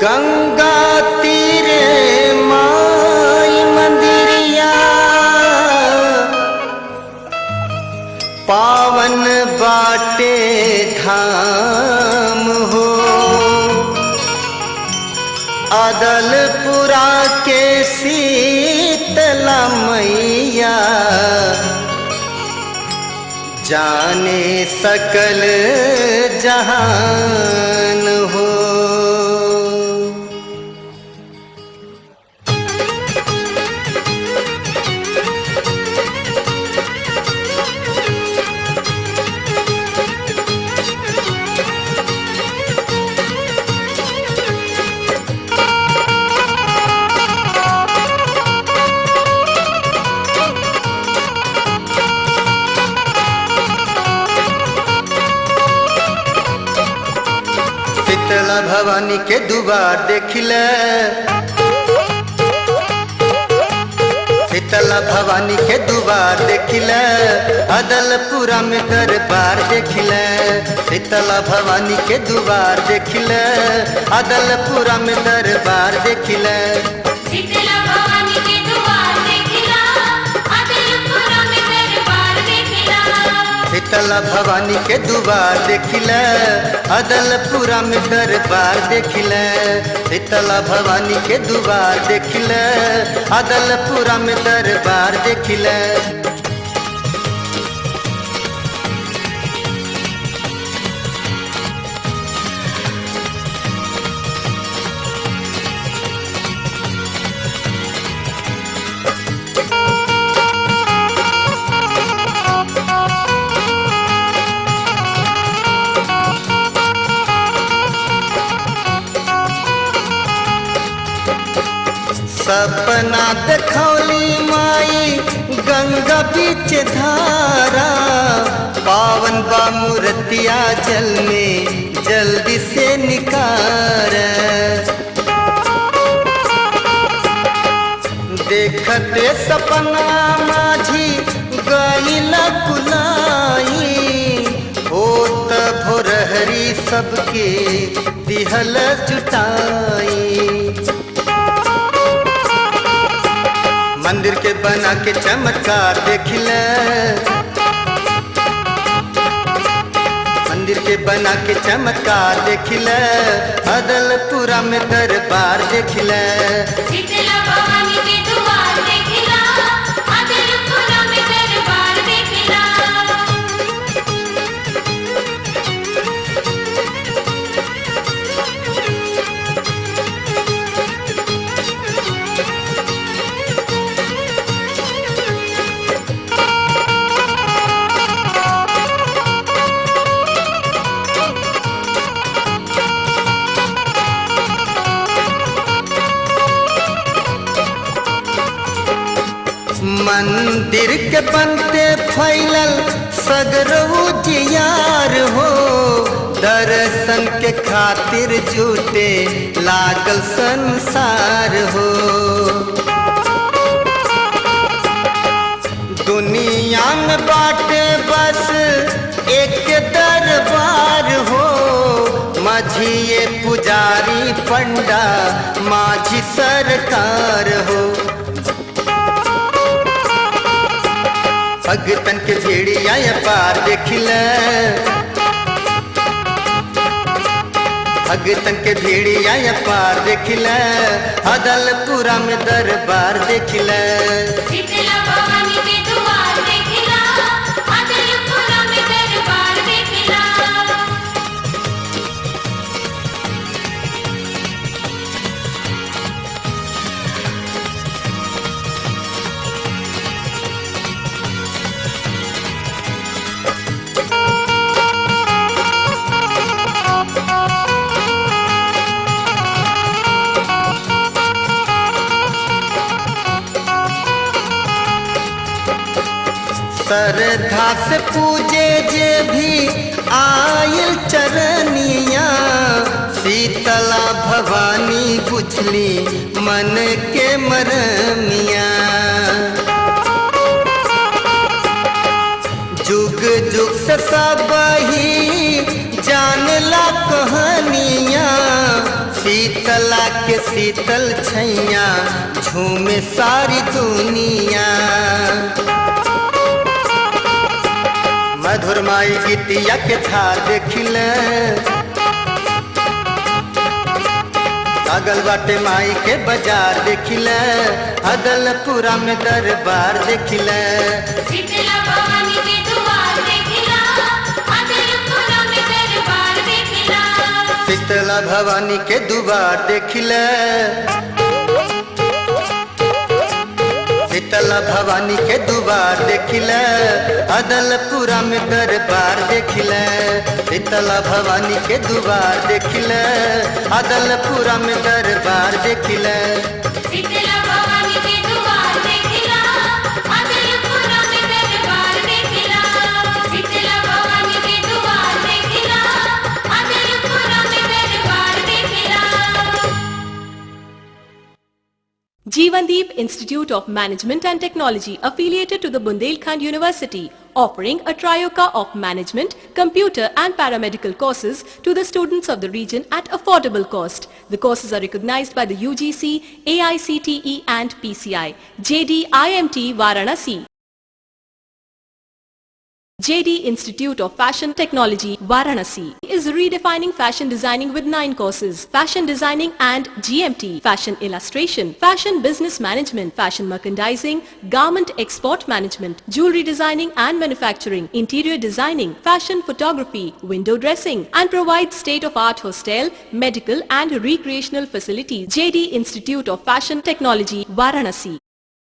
गंगा तीरे माई मंदिरिया पावन बाटे धाम हो। अदलपुरा के शीतला मैया जाने सकल जहान हो। शीतला भवानी के दुआर देखिले, शीतला भवानी के दुआर देखिले, अदलपुरा में दरबार देखिले। शीतला भवानी के दुआर देखिले, अदलपुरा में दरबार देखिले। शीतला भवानी के दुआर देखिला, अदलपुरा में दरबार देखिला। शीतला भवानी के दुआर देखिले, अदलपुरा में दरबार देखिले। शीतला भवानी के दुआर देखिले, अदलपुरा में दरबार देखिले। सपना देखौली माई गंगा बीच धारा, पावन बा मूर्तिया जल में जल्दी से निकार। देखते सपना माझी गईला कुलाई, होत भोरहरी सबके दिहल जुटाई। मंदिर के बना के चमत्कार देखिले, मंदिर के बना के चमत्कार देखिले, अदलपुरा में दरबार देखिले। शीतला भवानी के दुआर देखिला, अदलपुरा में दरबार देखिला। मंदिर के बनते फैलल सगरऊ जियार हो, दर्शन के खातिर जुटे लागल संसार हो। दुनिया में बाटे बस एक दरबार हो, माझिए पुजारी पंडा माझी सरकार हो। भगतन के भेड़िया पार देखिले, भगतन के भेड़िया पार देखिले, अदलपुरा में दरबार देखिले। शीतला भवानी के दुआर देखिला, अदलपुरा में दरबार देखिला। श्रद्धा से पूजे जे भी आयल चरनिया, शीतला भवानी बुझली मन के मरमिया। जुग जुग से सब ही जानला कहानियाँ, शीतला के शीतल छैया झूमे सारी दुनिया। मधुर माई गीतिया के थार देखिल, लागल बाटे माई के बाजार देखिल, अदलपुरा में दरबार देखिल। शीतला भवानी के दुआर देखिला, अदलपुरा में दरबार देखिला। शीतला भवानी के दुआर देखिल, शीतला भवानी के दुआर देखिल, अदलपुरा में दरबार देखिल। शीतला भवानी के दुआर देखिल, अदलपुरा में दरबार देखिल। शीतला भवानी के दुआर देखिला, अदलपुरा में दरबार देखिला। शीतला भवानी के दुआर देखिला, अदलपुरा में दरबार देखिला। Jeevandeep Institute of Management and Technology affiliated to the Bundelkhand University, offering a trioka of management, computer and paramedical courses to the students of the region at affordable cost. The courses are recognized by the UGC, AICTE and PCI. JD IMT Varanasi. JD Institute of Fashion Technology, Varanasi is redefining fashion designing with 9 courses: fashion designing and GMT, fashion illustration, fashion business management, fashion merchandising, garment export management, jewelry designing and manufacturing, interior designing, fashion photography, window dressing, and provides state-of-art hostel, medical and recreational facilities. JD Institute of Fashion Technology, Varanasi.